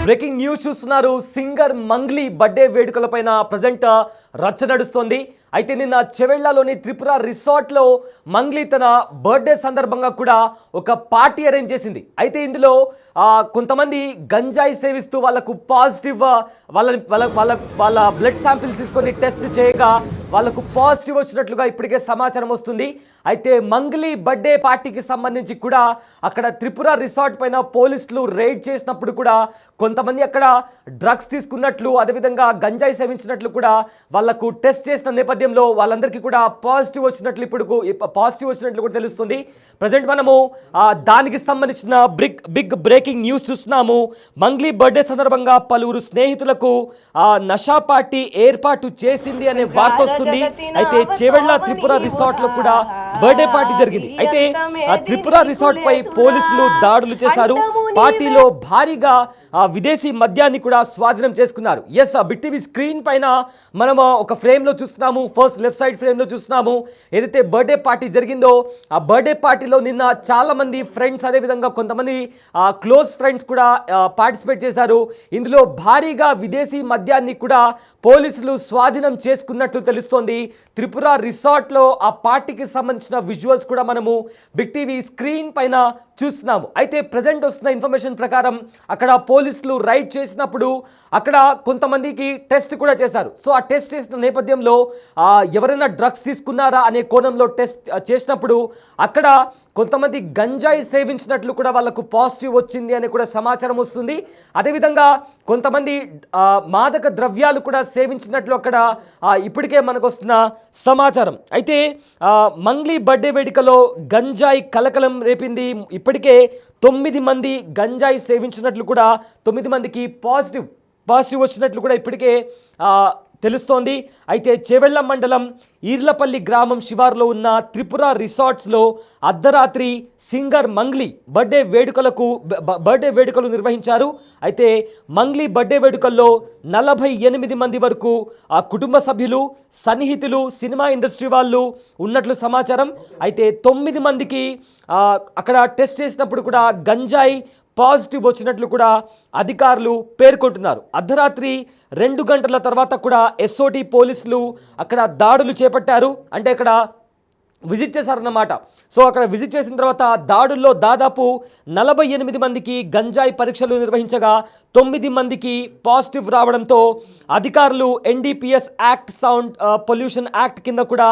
Breaking news చూస్తున్నారు. Singer Mangli birthday వేడుకలపైన present రచ్చ నడుస్తోంది. అయితే నిన్న చెవెళ్లలోని త్రిపుర రిసార్ట్లో మంగ్లీ తన బర్త్డే సందర్భంగా కూడా ఒక పార్టీ అరేంజ్ చేసింది. అయితే ఇందులో కొంతమంది గంజాయి సేవిస్తూ వాళ్ళకు పాజిటివ్ వాళ్ళ బ్లడ్ శాంపిల్స్ తీసుకొని టెస్ట్ చేయగా వాళ్ళకు పాజిటివ్ వచ్చినట్లుగా ఇప్పటికే సమాచారం వస్తుంది. అయితే మంగ్లీ బర్త్డే పార్టీకి సంబంధించి కూడా అక్కడ త్రిపుర రిసార్ట్ పైన పోలీసులు రైడ్ చేసినప్పుడు కూడా కొంతమంది అక్కడ డ్రగ్స్ తీసుకున్నట్లు, అదేవిధంగా గంజాయి సేవించినట్లు కూడా వాళ్ళకు టెస్ట్ చేసిన నేపథ్యంలో వాళ్ళందరికీ కూడా పాజిటివ్ వచ్చినట్లు కూడా తెలుస్తుంది. ప్రజెంట్ మనము దానికి సంబంధించిన బిగ్ బ్రేకింగ్ న్యూస్ చూస్తున్నాము. మంగ్లీ బర్త్డే సందర్భంగా పలువురు స్నేహితులకు నషా పార్టీ ఏర్పాటు చేసింది అనే వార్త వస్తుంది. అయితే చేవెళ్ల త్రిపుర రిసార్ట్ లో కూడా బర్త్డే పార్టీ జరిగింది. అయితే త్రిపుర రిసార్ట్ పై పోలీసులు దాడులు చేశారు. పార్టీలో భారీగా విదేశీ మద్యాన్ని కూడా స్వాధీనం చేసుకున్నారు. ఎస్, బిగ్ టీవీ స్క్రీన్ పైన మనం ఒక ఫ్రేమ్ లో చూస్తున్నాము. ఫస్ట్ లెఫ్ట్ సైడ్ ఫ్రేమ్ లో చూస్తున్నాము. ఏదైతే బర్త్డే పార్టీ జరిగిందో ఆ బర్త్డే పార్టీలో నిన్న చాలా మంది ఫ్రెండ్స్, అదేవిధంగా కొంతమంది క్లోజ్ ఫ్రెండ్స్ కూడా పార్టిసిపేట్ చేశారు. ఇందులో భారీగా విదేశీ మద్యాన్ని కూడా పోలీసులు స్వాధీనం చేసుకున్నట్లు తెలుస్తోంది. త్రిపుర రిసార్ట్ లో ఆ పార్టీకి సంబంధించిన విజువల్స్ కూడా మనము బిగ్ టీవీ స్క్రీన్ పైన చూస్తున్నాము. అయితే ప్రజెంట్ వస్తున్న ఇన్ఫర్మేషన్ ప్రకారం అక్కడ పోలీసులు రైడ్ చేసినప్పుడు అక్కడ కొంతమందికి టెస్ట్ కూడా చేశారు. సో ఆ టెస్ట్ చేసిన నేపథ్యంలో ఎవరైనా డ్రగ్స్ తీసుకున్నారా అనే కోణంలో టెస్ట్ చేసినప్పుడు అక్కడ కొంతమంది గంజాయి సేవించినట్లు కూడా వాళ్ళకు పాజిటివ్ వచ్చింది అని కూడా సమాచారం వస్తుంది. అదేవిధంగా కొంతమంది మాదక ద్రవ్యాలు కూడా సేవించినట్లు అక్కడ ఇప్పటికే మనకు వస్తున్న సమాచారం. అయితే మంగ్లీ బర్త్డే వేడుకలో గంజాయి కలకలం రేపింది. ఇప్పటికే 9 మంది గంజాయి సేవించినట్లు కూడా 9 మందికి పాజిటివ్ వచ్చినట్లు కూడా ఇప్పటికే తెలుస్తోంది. అయితే చేవెళ్ల మండలం ఈర్లపల్లి గ్రామం శివారులో ఉన్న త్రిపుర రిసార్ట్స్లో అర్ధరాత్రి సింగర్ మంగ్లీ బర్త్డే వేడుకలు నిర్వహించారు. అయితే మంగ్లీ బర్త్డే వేడుకల్లో 48 మంది వరకు కుటుంబ సభ్యులు, సన్నిహితులు, సినిమా ఇండస్ట్రీ వాళ్ళు ఉన్నట్లు సమాచారం. అయితే 9 మందికి అక్కడ టెస్ట్ చేసినప్పుడు కూడా గంజాయి పాజిటివ్ వచ్చినట్లు కూడా అధికారులు పేర్కొంటున్నారు. అర్ధరాత్రి 2 గంటల తర్వాత కూడా ఎస్ఓటి పోలీసులు అక్కడ దాడులు చేపట్టారు. అంటే అక్కడ విజిట్ చేశారన్నమాట. సో అక్కడ విజిట్ చేసిన తర్వాత దాడుల్లో దాదాపు 48 మందికి గంజాయి పరీక్షలు నిర్వహించగా 9 మందికి పాజిటివ్ రావడంతో అధికారులు NDPS act, sound pollution act కింద కూడా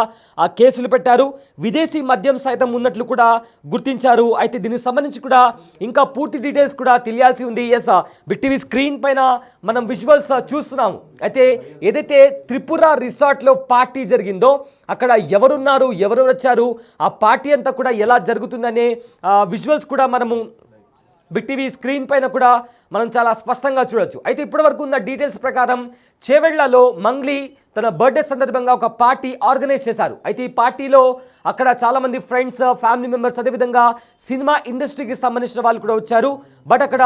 కేసులు పెట్టారు. విదేశీ మద్యం సైతం ఉన్నట్లు కూడా గుర్తించారు. అయితే దీనికి సంబంధించి కూడా ఇంకా పూర్తి డీటెయిల్స్ కూడా తెలియాల్సి ఉంది. ఎస్, బిగ్ టీవీ స్క్రీన్ పైన మనం విజువల్స్ చూస్తున్నాము. అయితే ఏదైతే త్రిపుర రిసార్ట్లో పార్టీ జరిగిందో అక్కడ ఎవరున్నారు, ఎవరు వచ్చారు, ఆ పార్టీ అంతా కూడా ఎలా జరుగుతుందనే విజువల్స్ కూడా మనము బిగ్ టీవీ స్క్రీన్ పైన కూడా మనం చాలా స్పష్టంగా చూడొచ్చు. అయితే ఇప్పటివరకు ఉన్న డీటెయిల్స్ ప్రకారం చేవెళ్లలో మంగ్లీ తన బర్త్డే సందర్భంగా ఒక పార్టీ ఆర్గనైజ్ చేశారు. అయితే ఈ పార్టీలో అక్కడ చాలామంది ఫ్రెండ్స్, ఫ్యామిలీ మెంబర్స్, అదేవిధంగా సినిమా ఇండస్ట్రీకి సంబంధించిన వాళ్ళు కూడా వచ్చారు. బట్ అక్కడ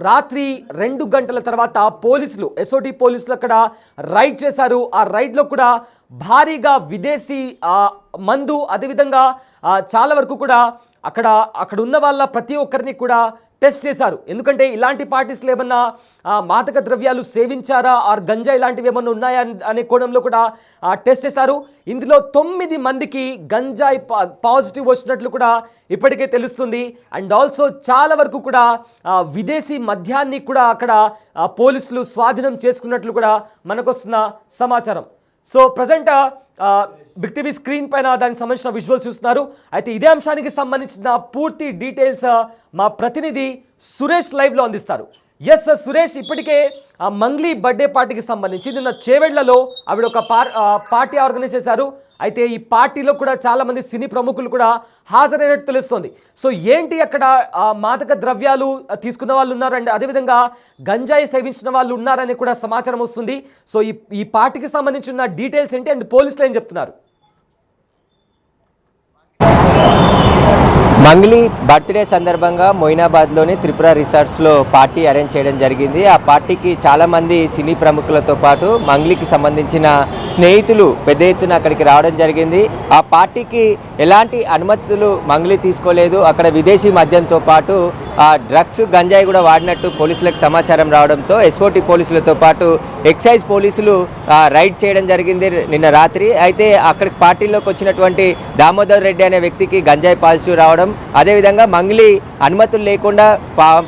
రాత్రి 2 గంటల తర్వాత ఎస్ఓటి పోలీసులు అక్కడ రైడ్ చేశారు. ఆ రైడ్లో కూడా భారీగా విదేశీ మందు, అదేవిధంగా చాలా వరకు కూడా అక్కడ ఉన్న వాళ్ళ ప్రతి ఒక్కరిని కూడా టెస్ట్ చేశారు. ఎందుకంటే ఇలాంటి పార్టీస్లో ఏమన్నా మాదక ద్రవ్యాలు సేవించారా, ఆర్ గంజా ఇలాంటివి ఏమన్నా ఉన్నాయా అనే కోణంలో కూడా టెస్ట్ చేశారు. ఇందులో 9 మందికి గంజాయి పాజిటివ్ వచ్చినట్లు కూడా ఇప్పటికే తెలుస్తుంది. అండ్ ఆల్సో చాలా వరకు కూడా విదేశీ మద్యాన్ని కూడా అక్కడ పోలీసులు స్వాధీనం చేసుకున్నట్లు కూడా మనకు వస్తున్న సమాచారం. So present big TV screen పైన దానికి సంబంధించిన విజువల్ చూస్తున్నారు. అయితే ఇదే అంశానికి సంబంధించిన పూర్తి డీటెయిల్స్ మా ప్రతినిధి సురేష్ లైవ్లో అందిస్తారు. ఎస్ సురేష్, ఇప్పటికే మంగ్లీ బర్త్డే పార్టీకి సంబంధించి నిన్న చేవెళ్లలో ఆవిడ ఒక పార్టీ ఆర్గనైజ్ చేశారు. అయితే ఈ పార్టీలో కూడా చాలామంది సినీ ప్రముఖులు కూడా హాజరైనట్టు తెలుస్తుంది. సో ఏంటి అక్కడ మాదక ద్రవ్యాలు తీసుకున్న వాళ్ళు ఉన్నారు, అండ్ అదేవిధంగా గంజాయి సేవించిన వాళ్ళు ఉన్నారని కూడా సమాచారం వస్తుంది. సో ఈ పార్టీకి సంబంధించిన డీటెయిల్స్ ఏంటి, అండ్ పోలీసులు ఏం చెప్తున్నారు? మంగ్లీ బర్త్డే సందర్భంగా మొయినాబాద్లోని త్రిపుర రిసార్ట్స్లో పార్టీ అరేంజ్ చేయడం జరిగింది. ఆ పార్టీకి చాలామంది సినీ ప్రముఖులతో పాటు మంగ్లీకి సంబంధించిన స్నేహితులు పెద్ద ఎత్తున అక్కడికి రావడం జరిగింది. ఆ పార్టీకి ఎలాంటి అనుమతులు మంగ్లీ తీసుకోలేదు. అక్కడ విదేశీ మద్యంతో పాటు డ్రగ్స్ గంజాయి కూడా వాడినట్టు పోలీసులకు సమాచారం రావడంతో ఎస్ఓటి పోలీసులతో పాటు ఎక్సైజ్ పోలీసులు రైడ్ చేయడం జరిగింది నిన్న రాత్రి. అయితే అక్కడికి పార్టీలోకి వచ్చినటువంటి దామోదర్ రెడ్డి అనే వ్యక్తికి గంజాయి పాజిటివ్ రావడం, అదేవిధంగా మంగ్లీ అనుమతులు లేకుండా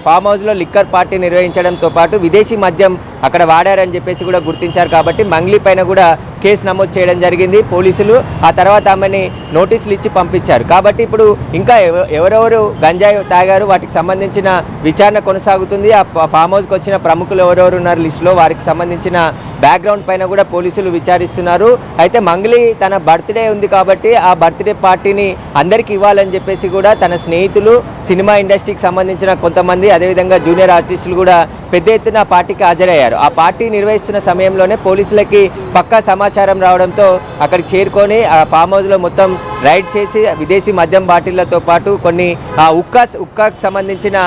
ఫామ్ హౌస్లో లిక్కర్ పార్టీ నిర్వహించడంతో పాటు విదేశీ మద్యం అక్కడ వాడారని చెప్పేసి కూడా గుర్తించారు. కాబట్టి మంగ్లీ పైన కూడా కేసు నమోదు చేయడం జరిగింది పోలీసులు. ఆ తర్వాత ఆమెని నోటీసులు ఇచ్చి పంపించారు. కాబట్టి ఇప్పుడు ఇంకా ఎవరెవరు గంజాయి తాగారు వాటికి సంబంధించిన విచారణ కొనసాగుతుంది. ఆ ఫామ్ హౌస్కి వచ్చిన ప్రముఖులు ఎవరెవరు ఉన్నారు లిస్టులో వారికి సంబంధించిన బ్యాక్గ్రౌండ్ పైన కూడా పోలీసులు విచారిస్తున్నారు. అయితే మంగ్లీ తన బర్త్డే ఉంది కాబట్టి ఆ బర్త్డే పార్టీని అందరికీ ఇవ్వాలని చెప్పేసి కూడా తన స్నేహితులు, సినిమా ఇండస్ట్రీకి సంబంధించిన కొంతమంది, అదేవిధంగా జూనియర్ ఆర్టిస్టులు కూడా పెద్ద ఎత్తున పార్టీకి హాజరయ్యారు. ఆ పార్టీ నిర్వహిస్తున్న సమయంలోనే పోలీసులకి పక్కా సమాచారం రావడంతో అక్కడికి చేరుకొని ఆ ఫామ్ హౌస్లో మొత్తం రైడ్ చేసి విదేశీ మద్యం బాటిళ్లతో పాటు కొన్ని ఉక్కాకు సంబంధించిన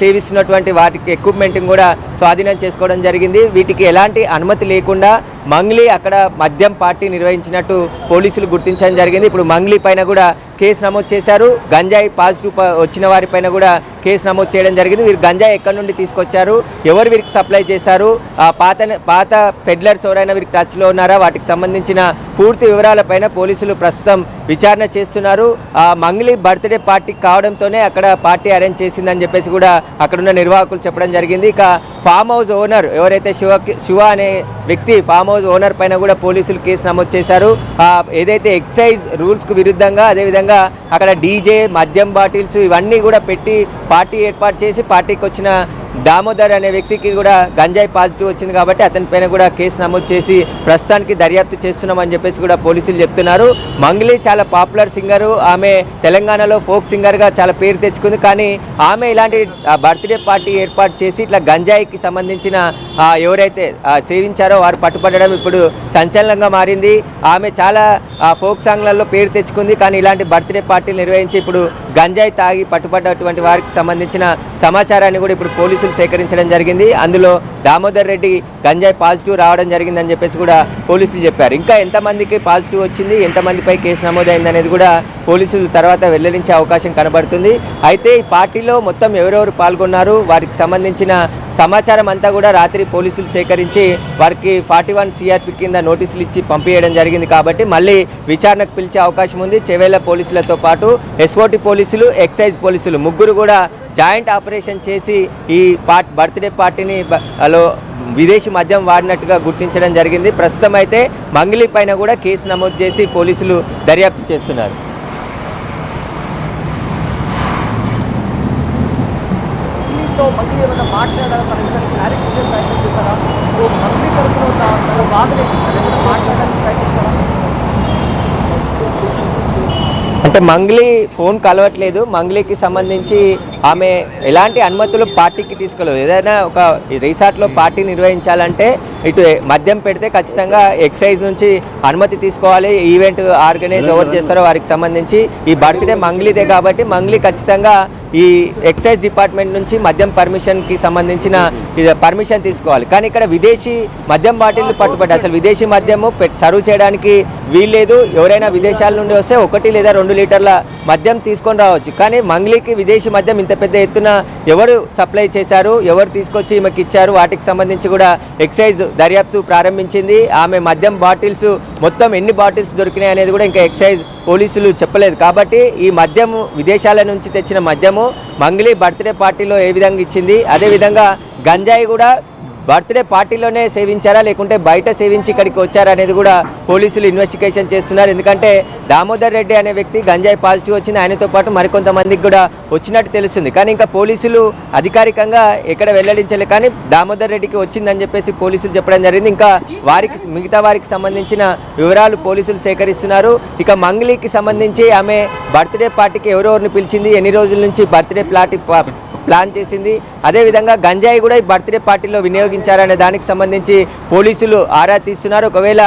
సేవిస్తున్నటువంటి వాటికి ఎక్విప్మెంట్ కూడా స్వాధీనం చేసుకోవడం జరిగింది. వీటికి ఎలాంటి అనుమతి లేకుండా మంగ్లీ అక్కడ మద్యం పార్టీ నిర్వహించినట్టు పోలీసులు గుర్తించడం జరిగింది. ఇప్పుడు మంగ్లీ పైన కూడా కేసు నమోదు చేశారు. గంజాయి పాజిటివ్ వచ్చిన వారిపైన కూడా కేసు నమోదు చేయడం జరిగింది. వీరు గంజాయి ఎక్కడి నుండి తీసుకొచ్చారు, ఎవరు వీరికి సప్లై చేశారు, పాత పెడ్లర్స్ ఎవరైనా వీరికి టచ్లో ఉన్నారా, వాటికి సంబంధించిన పూర్తి వివరాలపైన పోలీసులు ప్రస్తుతం విచారణ చేస్తున్నారు. మంగ్లీ బర్త్డే పార్టీ కావడంతోనే అక్కడ పార్టీ అరేంజ్ చేసిందని చెప్పేసి కూడా అక్కడున్న నిర్వాహకులు చెప్పడం జరిగింది. ఇక ఫామ్ హౌస్ ఓనర్ ఎవరైతే శివ అనే వ్యక్తి ఫామ్ హౌస్ ఓనర్ పైన కూడా పోలీసులు కేసు నమోదు చేశారు. ఏదైతే ఎక్సైజ్ రూల్స్కు విరుద్ధంగా, అదేవిధంగా అక్కడ డీజే, మద్యం బాటిల్స్ ఇవన్నీ కూడా పెట్టి పార్టీ ఏర్పాటు చేసి పార్టీకి వచ్చిన దామోదర్ అనే వ్యక్తికి కూడా గంజాయి పాజిటివ్ వచ్చింది కాబట్టి అతని పైన కూడా కేసు నమోదు చేసి ప్రస్తుతానికి దర్యాప్తు చేస్తున్నామని చెప్పేసి కూడా పోలీసులు చెప్తున్నారు. మంగ్లీ చాలా పాపులర్ సింగరు, ఆమె తెలంగాణలో ఫోక్ సింగర్గా చాలా పేరు తెచ్చుకుంది. కానీ ఆమె ఇలాంటి బర్త్డే పార్టీ ఏర్పాటు చేసి ఇట్లా గంజాయికి సంబంధించిన ఎవరైతే సేవించారో వారు పట్టుపడడం ఇప్పుడు సంచలనంగా మారింది. ఆమె చాలా ఫోక్ సాంగ్లలో పేరు తెచ్చుకుంది. కానీ ఇలాంటి బర్త్డే పార్టీలు నిర్వహించి ఇప్పుడు గంజాయి తాగి పట్టుపడ్డటువంటి వారికి సంబంధించిన సమాచారాన్ని కూడా ఇప్పుడు పోలీసులు సేకరించడం జరిగింది. అందులో దామోదర్ రెడ్డి గంజాయి పాజిటివ్ రావడం జరిగిందని చెప్పేసి కూడా పోలీసులు చెప్పారు. ఇంకా ఎంతమందికి పాజిటివ్ వచ్చింది, ఎంతమందిపై కేసు నమోదైంది అనేది కూడా పోలీసులు తర్వాత వెల్లడించే అవకాశం కనబడుతుంది. అయితే ఈ పార్టీలో మొత్తం ఎవరెవరు పాల్గొన్నారు, వారికి సంబంధించిన సమాచారం అంతా కూడా రాత్రి పోలీసులు సేకరించి వారికి 41 CRP కింద నోటీసులు ఇచ్చి పంపించడం జరిగింది. కాబట్టి మళ్ళీ విచారణకు పిలిచే అవకాశం ఉంది. చెవేళ్ల పోలీసులతో పాటు ఎస్ఓటి పోలీసులు, ఎక్సైజ్ పోలీసులు ముగ్గురు కూడా జాయింట్ ఆపరేషన్ చేసి ఈ బర్త్డే పార్టీని విదేశీ మద్యం వాడినట్టుగా గుర్తించడం జరిగింది. ప్రస్తుతం అయితే మంగ్లీ పైన కూడా కేసు నమోదు చేసి పోలీసులు దర్యాప్తు చేస్తున్నారు. మంగ్లీ ఏమైనా మాట్లాడాలని మనం ఏమైనా క్లారిటీ ఇచ్చే ప్రయత్నం చేశారా? సో మంగ్లీ తరపున ఉన్న వాదన ఏమైనా మాట్లాడడానికి ప్రయత్నించారా? అంటే మంగ్లీ ఫోన్ కలవట్లేదు. మంగ్లీకి సంబంధించి ఆమె ఎలాంటి అనుమతులు పార్టీకి తీసుకోలేదు. ఏదైనా ఒక రిసార్ట్లో పార్టీ నిర్వహించాలంటే ఇటు మద్యం పెడితే ఖచ్చితంగా ఎక్సైజ్ నుంచి అనుమతి తీసుకోవాలి. ఈవెంట్ ఆర్గనైజ్ ఎవరు చేస్తారో వారికి సంబంధించి ఈ బర్త్డే మంగ్లీదే కాబట్టి మంగ్లీ ఖచ్చితంగా ఈ ఎక్సైజ్ డిపార్ట్మెంట్ నుంచి మద్యం పర్మిషన్కి సంబంధించిన పర్మిషన్ తీసుకోవాలి. కానీ ఇక్కడ విదేశీ మద్యం బాటిల్ పట్టుబడ్డాయి. అసలు విదేశీ మద్యము సర్వ్ చేయడానికి వీల్లేదు. ఎవరైనా విదేశాల నుండి వస్తే 1 లేదా 2 లీటర్ల మద్యం తీసుకొని రావచ్చు. కానీ మంగ్లీకి విదేశీ మద్యం ఇంత పెద్ద ఎత్తున ఎవరు సప్లై చేశారు, ఎవరు తీసుకొచ్చి ఈమెకి ఇచ్చారు, వాటికి సంబంధించి కూడా ఎక్సైజ్ దర్యాప్తు ప్రారంభించింది. ఆమె మద్యం బాటిల్స్ మొత్తం ఎన్ని బాటిల్స్ దొరికినాయి అనేది కూడా ఇంకా ఎక్సైజ్ పోలీసులు చెప్పలేదు. కాబట్టి ఈ మద్యము విదేశాల నుంచి తెచ్చిన మద్యము మంగ్లీ బర్త్డే పార్టీలో ఏ విధంగా ఇచ్చింది, అదేవిధంగా గంజాయి కూడా బర్త్డే పార్టీలోనే సేవించారా లేకుంటే బయట సేవించి ఇక్కడికి వచ్చారా అనేది కూడా పోలీసులు ఇన్వెస్టిగేషన్ చేస్తున్నారు. ఎందుకంటే దామోదర్ రెడ్డి అనే వ్యక్తి గంజాయి పాజిటివ్ వచ్చింది, ఆయనతో పాటు మరికొంతమందికి కూడా వచ్చినట్టు తెలుస్తుంది. కానీ ఇంకా పోలీసులు అధికారికంగా ఎక్కడ వెల్లడించలేదు. కానీ దామోదర్ రెడ్డికి వచ్చిందని చెప్పేసి పోలీసులు చెప్పడం జరిగింది. ఇంకా మిగతా వారికి సంబంధించిన వివరాలు పోలీసులు సేకరిస్తున్నారు. ఇక మంగ్లీకి సంబంధించి ఆమె బర్త్డే పార్టీకి ఎవరెవరిని పిలిచింది, ఎన్ని రోజుల నుంచి బర్త్డే ప్లాన్ చేసింది, అదేవిధంగా గంజాయి కూడా ఈ బర్త్డే పార్టీలో వినియోగించారనే దానికి సంబంధించి పోలీసులు ఆరా తీస్తున్నారు. ఒకవేళ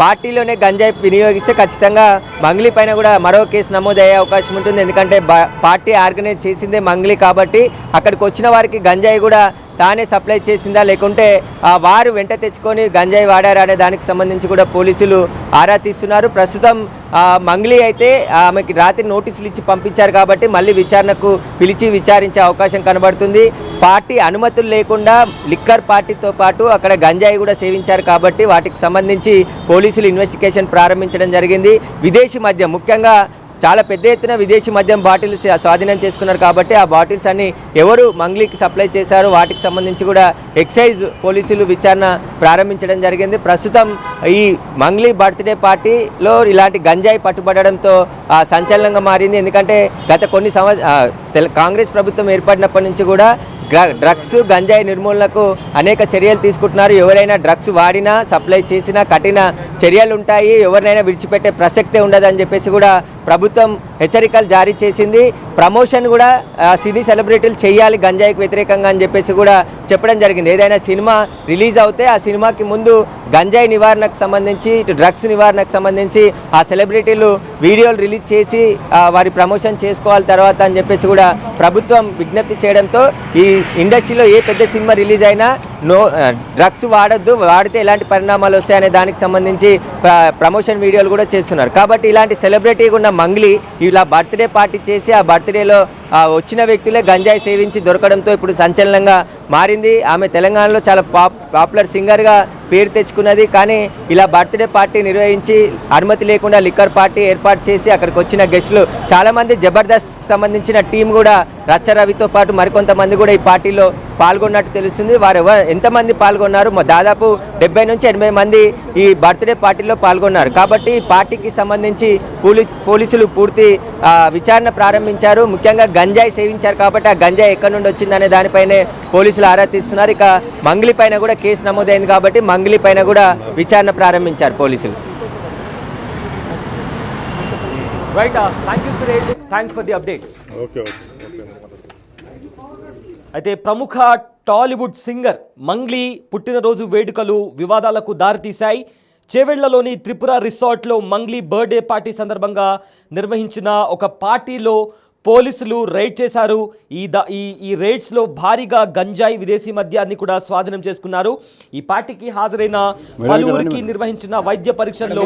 పార్టీలోనే గంజాయి వినియోగిస్తే ఖచ్చితంగా మంగ్లీ పైన కూడా మరో కేసు నమోదయ్యే అవకాశం ఉంటుంది. ఎందుకంటే పార్టీ ఆర్గనైజ్ చేసిందే మంగ్లీ కాబట్టి అక్కడికి వచ్చిన వారికి గంజాయి కూడా తానే సప్లై చేసిందా లేకుంటే వారు వెంట తెచ్చుకొని గంజాయి వాడారా అనే దానికి సంబంధించి కూడా పోలీసులు ఆరా తీస్తున్నారు. ప్రస్తుతం మంగ్లీ అయితే ఆమెకి రాత్రి నోటీసులు ఇచ్చి పంపించారు కాబట్టి మళ్ళీ విచారణకు పిలిచి విచారించే అవకాశం కనబడుతుంది. పార్టీ అనుమతులు లేకుండా లిక్కర్ పార్టీతో పాటు అక్కడ గంజాయి కూడా సేవించారు కాబట్టి వాటికి సంబంధించి పోలీసులు ఇన్వెస్టిగేషన్ ప్రారంభించడం జరిగింది. విదేశీ మద్యం, ముఖ్యంగా చాలా పెద్ద ఎత్తున విదేశీ మద్యం బాటిల్స్ స్వాధీనం చేసుకున్నారు కాబట్టి ఆ బాటిల్స్ అన్ని ఎవరు మంగ్లీకి సప్లై చేశారో వాటికి సంబంధించి కూడా ఎక్సైజ్ పోలీసులు విచారణ ప్రారంభించడం జరిగింది. ప్రస్తుతం ఈ మంగ్లీ బర్త్డే పార్టీలో ఇలాంటి గంజాయి పట్టుబడడంతో సంచలనంగా మారింది. ఎందుకంటే గత కొన్ని కాంగ్రెస్ ప్రభుత్వం ఏర్పడినప్పటి నుంచి కూడా డ్రగ్స్ గంజాయి నిర్మూలనకు అనేక చర్యలు తీసుకుంటున్నారు. ఎవరైనా డ్రగ్స్ వాడినా సప్లై చేసినా కఠిన చర్యలు ఉంటాయి, ఎవరినైనా విడిచిపెట్టే ప్రసక్తే ఉండదని చెప్పేసి కూడా ప్రభుత్వం హెచ్చరికలు జారీ చేసింది. ప్రమోషన్ కూడా సినీ సెలబ్రిటీలు చేయాలి గంజాయికి వ్యతిరేకంగా అని చెప్పేసి కూడా చెప్పడం జరిగింది. ఏదైనా సినిమా రిలీజ్ అవుతే ఆ సినిమాకి ముందు గంజాయి నివారణకు సంబంధించి డ్రగ్స్ నివారణకు సంబంధించి ఆ సెలబ్రిటీలు వీడియోలు రిలీజ్ చేసి వారి ప్రమోషన్ చేసుకోవాలి తర్వాత అని చెప్పేసి కూడా ప్రభుత్వం విజ్ఞప్తి చేయడంతో ఈ ఇండస్ట్రీలో ఏ పెద్ద సినిమా రిలీజ్ అయినా డ్రగ్స్ వాడొద్దు, వాడితే ఎలాంటి పరిణామాలు వస్తాయనే దానికి సంబంధించి ప్రమోషన్ వీడియోలు కూడా చేస్తున్నారు. కాబట్టి ఇలాంటి సెలబ్రిటీగా ఉన్న మంగ్లీ ఇలా బర్త్డే పార్టీ చేసి ఆ బర్త్డేలో వచ్చిన వ్యక్తులే గంజాయి సేవించి దొరకడంతో ఇప్పుడు సంచలనంగా మారింది. ఆమె తెలంగాణలో చాలా పాపులర్ సింగర్గా పేరు తెచ్చుకున్నది. కానీ ఇలా బర్త్డే పార్టీ నిర్వహించి అనుమతి లేకుండా లిక్కర్ పార్టీ ఏర్పాటు చేసి అక్కడికి వచ్చిన గెస్టులు చాలామంది జబర్దస్త్ సంబంధించిన టీం కూడా రచ్చ రవితో పాటు మరికొంతమంది కూడా ఈ పార్టీలో పాల్గొన్నట్టు తెలుస్తుంది. వారు ఎంతమంది పాల్గొన్నారు? దాదాపు 70 నుంచి 80 మంది ఈ బర్త్డే పార్టీలో పాల్గొన్నారు. కాబట్టి ఈ పార్టీకి సంబంధించి పోలీసులు పూర్తి విచారణ ప్రారంభించారు. ముఖ్యంగా గంజాయి సేవించారు కాబట్టి ఆ గంజాయి ఎక్కడి నుండి వచ్చిందనే దానిపైనే పోలీసులు ఆరా తీస్తున్నారు. ఇక మంగ్లీ పైన కూడా కేసు నమోదైంది కాబట్టి మంగ్లీ పైన కూడా విచారణ ప్రారంభించారు పోలీసులు. Right, thank you Suresh, thanks for the update. అయితే ప్రముఖ టాలీవుడ్ సింగర్ మంగ్లీ పుట్టినరోజు వేడుకలు వివాదాలకు దారితీశాయి. చేవెళ్లలోని త్రిపుర రిసార్ట్లో మంగ్లీ బర్త్డే పార్టీ సందర్భంగా నిర్వహించిన ఒక పార్టీలో పోలీసులు రైడ్ చేశారు. ఈ రైడ్స్లో భారీగా గంజాయి విదేశీ మద్యాన్ని కూడా స్వాధీనం చేసుకున్నారు. ఈ పార్టీకి హాజరైన పలువురికి నిర్వహించిన వైద్య పరీక్షల్లో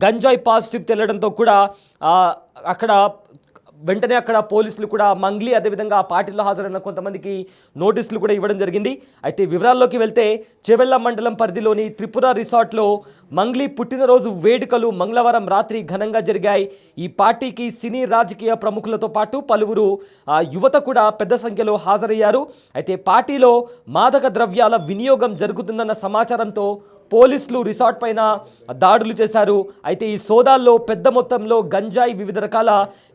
గంజాయి పాజిటివ్ తెలడంతో కూడా వెంటనే అక్కడ పోలీసులు కూడా మంగ్లీ అదేవిధంగా ఆ పార్టీలో హాజరైన కొంతమందికి నోటీసులు కూడా ఇవ్వడం జరిగింది. అయితే వివరాల్లోకి వెళ్తే చేవెళ్ల మండలం పరిధిలోని త్రిపుర రిసార్ట్లో మంగ్లీ పుట్టినరోజు వేడుకలు మంగళవారం రాత్రి ఘనంగా జరిగాయి. ఈ పార్టీకి సినీ రాజకీయ ప్రముఖులతో పాటు పలువురు యువత కూడా పెద్ద సంఖ్యలో హాజరయ్యారు. అయితే పార్టీలో మాదక ద్రవ్యాల వినియోగం జరుగుతుందన్న సమాచారంతో పోలీసులు రిసార్ట్ పైన దాడులు చేశారు. అయితే ఈ సోదాల్లో పెద్ద మొత్తంలో గంజాయి, వివిధ రకాల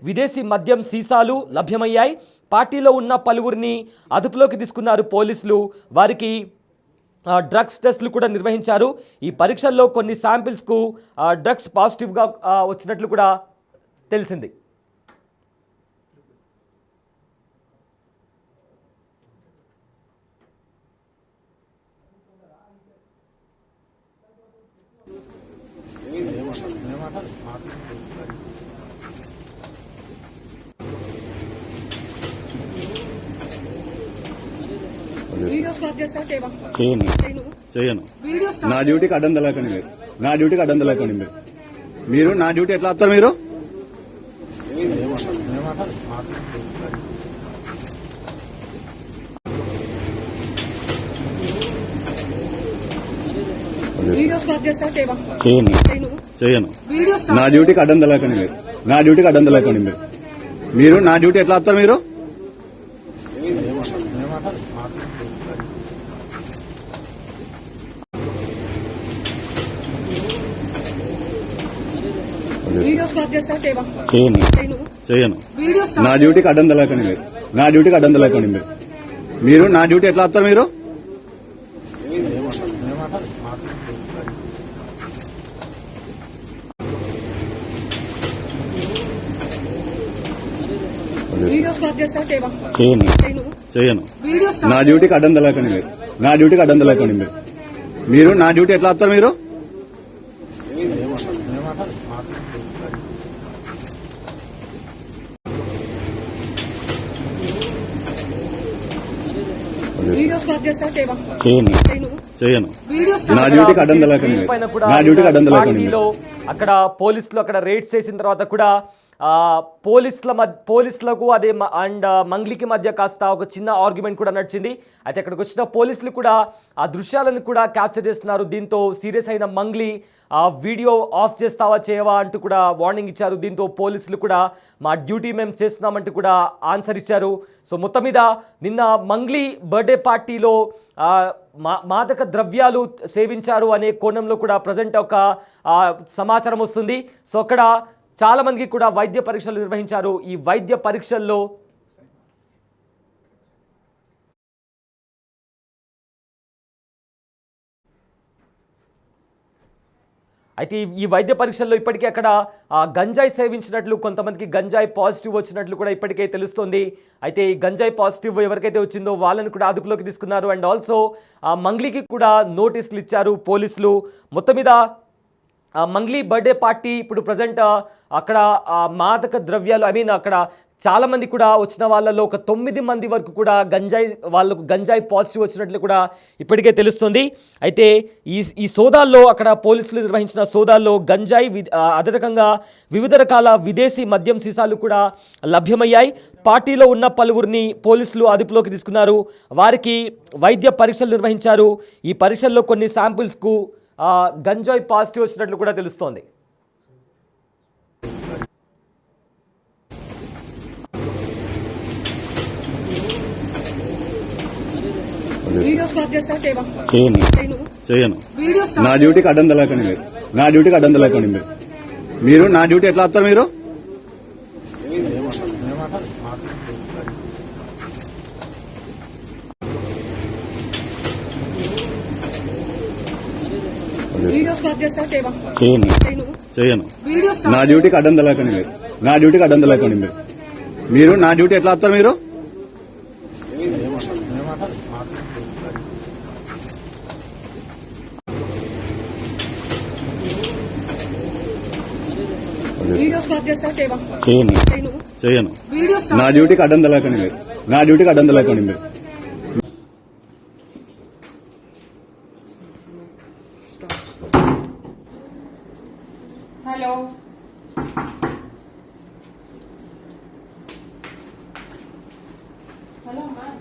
విదేశీ మద్యం సీసాలు లభ్యమయ్యాయి. పార్టీలో ఉన్న పలువురిని అదుపులోకి తీసుకున్నారు పోలీసులు. వారికి డ్రగ్స్ టెస్టులు కూడా నిర్వహించారు. ఈ పరీక్షల్లో కొన్ని శాంపిల్స్కు డ్రగ్స్ పాజిటివ్గా వచ్చినట్లు కూడా తెలిసింది. చేయను. నా డ్యూటీకి అడ్డం తెలకండి మీరు. నా డ్యూటీకి అడ్డం తెలకండి మీరు నా డ్యూటీ ఎట్లా వస్తారు మీరు? చేయను. నా డ్యూటీకి అడ్డం తెలకండి మీరు. నా డ్యూటీకి అడ్డం తెలకండి మీరు నా డ్యూటీ ఎట్లా వస్తారు మీరు? చేయను. నా డ్యూటీకి అడ్డం తెలకండి మీరు. నా డ్యూటీకి అడ్డం తెలకండి మీరు నా డ్యూటీ ఎట్లా వస్తారు మీరు? చేయను. నా డ్యూటీకి అడ్డం తెలకండి మీరు. నా డ్యూటీకి అడ్డం తెలకండి మీరు నా డ్యూటీ ఎట్లా వస్తారు మీరు? వీడియో స్టాప్ చేస్తావా చేయవా? చేయను చేయను. చేయను వీడియో నా డ్యూటీకి అడ్డం తలకండి స్క్రీన్ పైన కూడా నా డ్యూటీకి అడ్డం తలకండి పార్టీలో అక్కడ పోలీసులు అక్కడ రేడ్స్ చేసిన తర్వాత కూడా పోలీసులకు అదే అండ్ మంగ్లీకి మధ్య కాస్త ఒక చిన్న ఆర్గ్యుమెంట్ కూడా నడిచింది. అయితే అక్కడికి వచ్చిన పోలీసులు కూడా ఆ దృశ్యాలను కూడా క్యాప్చర్ చేస్తున్నారు. దీంతో సీరియస్ అయిన మంగ్లీ వీడియో ఆఫ్ చేస్తావా చేయవా అంటూ కూడా వార్నింగ్ ఇచ్చారు. దీంతో పోలీసులు కూడా మా డ్యూటీ మేము చేస్తున్నామంటూ కూడా ఆన్సర్ ఇచ్చారు. సో మొత్తం మీద నిన్న మంగ్లీ బర్త్డే పార్టీలో మాదక ద్రవ్యాలు సేవించారు అనే కోణంలో కూడా ప్రజెంట్ ఒక సమాచారం వస్తుంది. సో అక్కడ చాలా మందికి కూడా వైద్య పరీక్షలు నిర్వహించారు. ఈ వైద్య పరీక్షల్లో అయితే ఈ వైద్య పరీక్షల్లో ఇప్పటికే అక్కడ గంజాయి సేవించినట్లు, కొంతమందికి గంజాయి పాజిటివ్ వచ్చినట్లు కూడా ఇప్పటికే తెలుస్తోంది. అయితే ఈ గంజాయి పాజిటివ్ ఎవరికైతే వచ్చిందో వాళ్ళని కూడా అదుపులోకి తీసుకున్నారు. అండ్ ఆల్సో మంగ్లీకి కూడా నోటీసులు ఇచ్చారు పోలీసులు. మొత్తం మీద మంగ్లీ బర్త్డే పార్టీ ఇప్పుడు ప్రజెంట్ అక్కడ మాదక ద్రవ్యాలు అక్కడ చాలామంది కూడా వచ్చిన వాళ్ళలో ఒక 9 మంది వరకు కూడా వాళ్ళకు గంజాయి పాజిటివ్ వచ్చినట్లు కూడా ఇప్పటికే తెలుస్తుంది. అయితే ఈ సోదాల్లో అక్కడ పోలీసులు నిర్వహించిన సోదాల్లో గంజాయి అదే రకంగా వివిధ రకాల విదేశీ మద్యం సీసాలు కూడా లభ్యమయ్యాయి. పార్టీలో ఉన్న పలువురిని పోలీసులు అదుపులోకి తీసుకున్నారు. వారికి వైద్య పరీక్షలు నిర్వహించారు. ఈ పరీక్షల్లో కొన్ని శాంపిల్స్కు గంజాయి పాజిటివ్ వచ్చినట్లు కూడా తెలుస్తోంది. వీడియో స్టాప్ చేస్తావా చేయవా? చేయను చేయను. చేయను వీడియో స్టాప్ నా డ్యూటీకి అడ్డం తలకండి నా డ్యూటీకి అడ్డం తలకండి మీరు నా డ్యూటీ ఎట్లా వస్తారు మీరు? వీడియో స్టాప్ చేస్తావా చేయవా? చేయను చేయను. చేయను వీడియో స్టాప్ నా డ్యూటీకి అడ్డం తలకండి నా డ్యూటీకి అడ్డం తలకండి మీరు నా డ్యూటీ ఎట్లా వస్తారు మీరు? వీడియో స్టాప్ చేస్తావా చేయవా? చేయను చేయను. చేయను వీడియో స్టాప్ నా డ్యూటీకి అడ్డం తలకండి నా డ్యూటీకి అడ్డం తలకండి మీరు hello hello ma'am.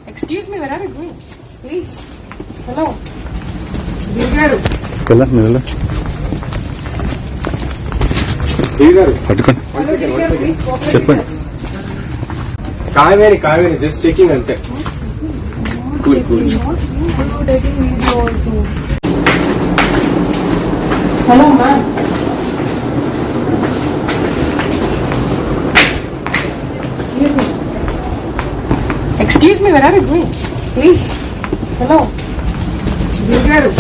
Excuse me, where are you going? Please. Hello. Garu. పట్టుకోండి Please cooperate చెప్పండి. with us. Kaveri just checking అంతే. Cool Taking video also. Hello, ma'am. Excuse me, where are you going? Please. Hello. Garu.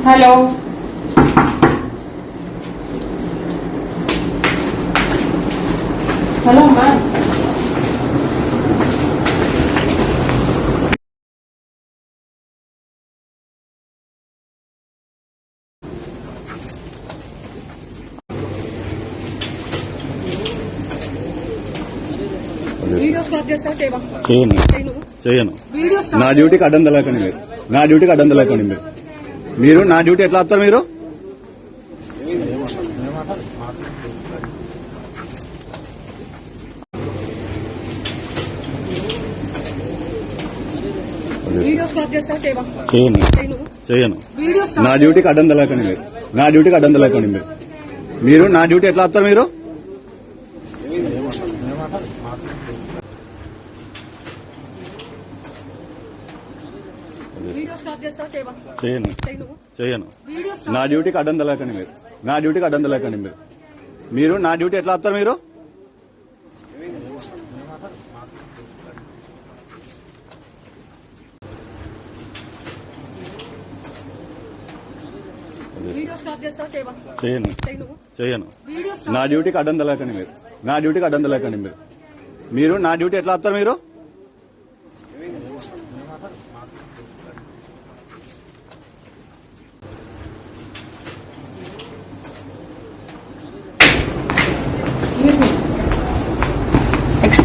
Hello. Hello, ma'am. Video stop చేస్తావా చేయవా? చేయను చేయను. చేయను video stop నా డ్యూటీకి అడ్డం తలకండి నా డ్యూటీకి అడ్డం తలకండి మీరు నా డ్యూటీ ఎట్లా వస్తారు మీరు? వీడియో స్టాప్ చేస్తావా చేయవా? చేయను చేయను. చేయను వీడియో నా స్టాప్ డ్యూటీకి అడ్డం తలకండి నా డ్యూటీకి అడ్డం తలకండి మీరు నా డ్యూటీ ఎట్లా వస్తారు మీరు? వీడియో స్టాప్ చేస్తావా చేయవా? చేయను చేయను. చేయను వీడియో నా స్టాప్ డ్యూటీకి అడ్డం తలకండి నా డ్యూటీకి అడ్డం తలకండి మీరు నా డ్యూటీ ఎట్లా వస్తారు మీరు? వీడియో స్టాప్ చేస్తావా చేయవా? చేయను చేయను. చేయను వీడియో నా స్టాప్ డ్యూటీకి అడ్డం తలకండి నా డ్యూటీకి అడ్డం తలకండి మీరు నా డ్యూటీ ఎట్లా వస్తారు మీరు?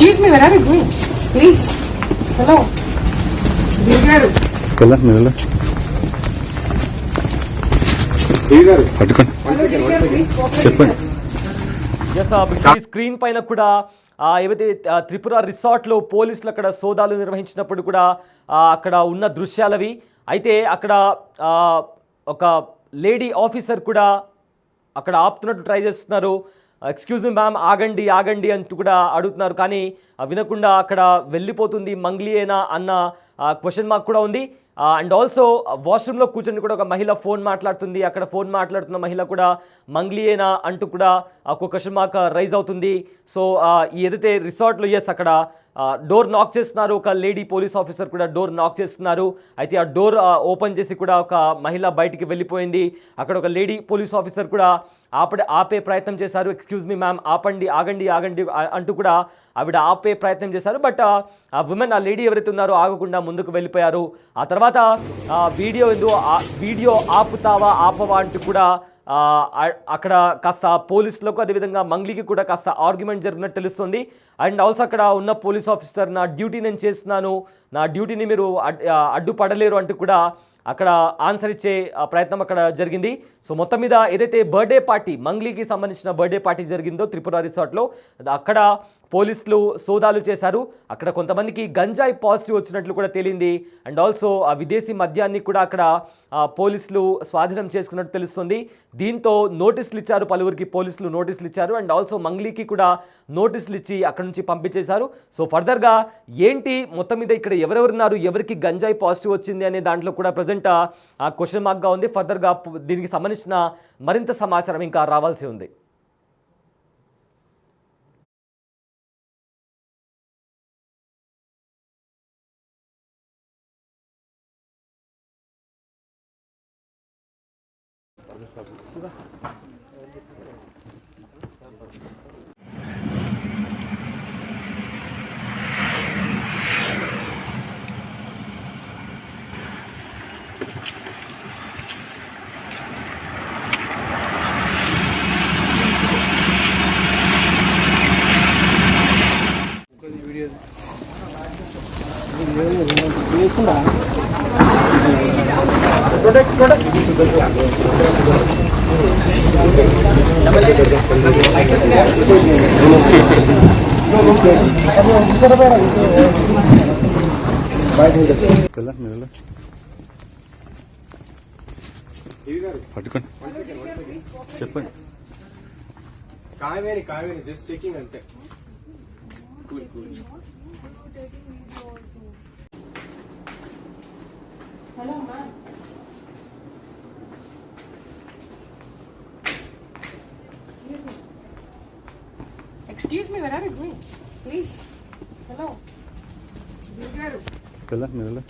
Excuse me, where are you going? Please. Hello. Garu. వెళ్ళా మీరు వెళ్ళా పట్టుకోండి చెప్పండి ఎస్ ఈ స్క్రీన్ పైన కూడా ఏవైతే త్రిపుర రిసార్ట్లో పోలీసులు అక్కడ సోదాలు నిర్వహించినప్పుడు కూడా అక్కడ ఉన్న దృశ్యాలవి. అయితే అక్కడ ఒక లేడీ ఆఫీసర్ కూడా అక్కడ ఆపుతున్నట్టు ట్రై చేస్తున్నారు. ఎక్స్క్యూజ్ మీ మ్యామ్, ఆగండి ఆగండి అంటూ కూడా అడుగుతున్నారు. కానీ వినకుండా అక్కడ వెళ్ళిపోతుంది. మంగ్లీయేనా అన్న క్వశ్చన్ మార్క్ కూడా ఉంది. అండ్ ఆల్సో వాష్రూమ్లో కూర్చొని కూడా ఒక మహిళ ఫోన్ మాట్లాడుతుంది. అక్కడ ఫోన్ మాట్లాడుతున్న మహిళ కూడా మంగ్లీయేనా అంటూ కూడా ఒక క్వశ్చన్ మార్క్ రైజ్ అవుతుంది. సో ఏదైతే రిసార్ట్లో అక్కడ డోర్ నాక్ చేస్తున్నారు. ఒక లేడీ పోలీస్ ఆఫీసర్ కూడా డోర్ నాక్ చేస్తున్నారు. అయితే ఆ డోర్ ఓపెన్ చేసి కూడా ఒక మహిళ బయటికి వెళ్ళిపోయింది. అక్కడ ఒక లేడీ పోలీస్ ఆఫీసర్ కూడా ఆపే ప్రయత్నం చేశారు. ఎక్స్క్యూజ్ మీ మ్యామ్, ఆపండి ఆగండి ఆగండి అంటూ కూడా ఆవిడ ఆపే ప్రయత్నం చేశారు. బట్ ఆ ఉమెన్, ఆ లేడీ ఎవరైతే ఉన్నారో ఆగకుండా ముందుకు వెళ్ళిపోయారు. ఆ తర్వాత వీడియో ఆపుతావా ఆపవా అంటూ కూడా అక్కడ కాస్త పోలీసులకు అదేవిధంగా మంగ్లీకి కూడా కాస్త ఆర్గ్యుమెంట్ జరిగినట్టు తెలుస్తుంది. అండ్ ఆల్సో అక్కడ ఉన్న పోలీస్ ఆఫీసర్, నా డ్యూటీ నేను చేస్తున్నాను, నా డ్యూటీని మీరు అడ్డుపడలేరు అంటూ కూడా అక్కడ ఆన్సర్ ఇచ్చే ప్రయత్నం అక్కడ జరిగింది. సో మొత్తం మీద ఏదైతే బర్త్డే పార్టీ, మంగ్లీకి సంబంధించిన బర్త్డే పార్టీ జరిగిందో త్రిపుర రిసార్ట్లో, అక్కడ పోలీసులు సోదాలు చేశారు. అక్కడ కొంతమందికి గంజాయి పాజిటివ్ వచ్చినట్లు కూడా తేలింది. అండ్ ఆల్సో ఆ విదేశీ మద్యాన్ని కూడా అక్కడ పోలీసులు స్వాధీనం చేసుకున్నట్టు తెలుస్తుంది. దీంతో నోటీసులు ఇచ్చారు, పలువురికి పోలీసులు నోటీసులు ఇచ్చారు. అండ్ ఆల్సో మంగ్లీకి కూడా నోటీసులు ఇచ్చి అక్కడ నుంచి పంపించేశారు. సో ఫర్దర్గా ఏంటి మొత్తం మీద ఇక్కడ ఎవరెవరున్నారు, ఎవరికి గంజాయి పాజిటివ్ వచ్చింది అనే దాంట్లో కూడా ప్రజెంట్ ఆ క్వశ్చన్ మార్క్గా ఉంది. ఫర్దర్గా దీనికి సంబంధించిన మరింత సమాచారం ఇంకా రావాల్సి ఉంది. వెళ్ళా మీరు వెళ్ళా పట్టుకోండి చెప్పండి కావేరి జస్ట్ చెకింగ్ అంతే. Hello, ma'am. Excuse me, where are you going? Please. Hello. Garu. వెళ్ళా మీరు వెళ్ళా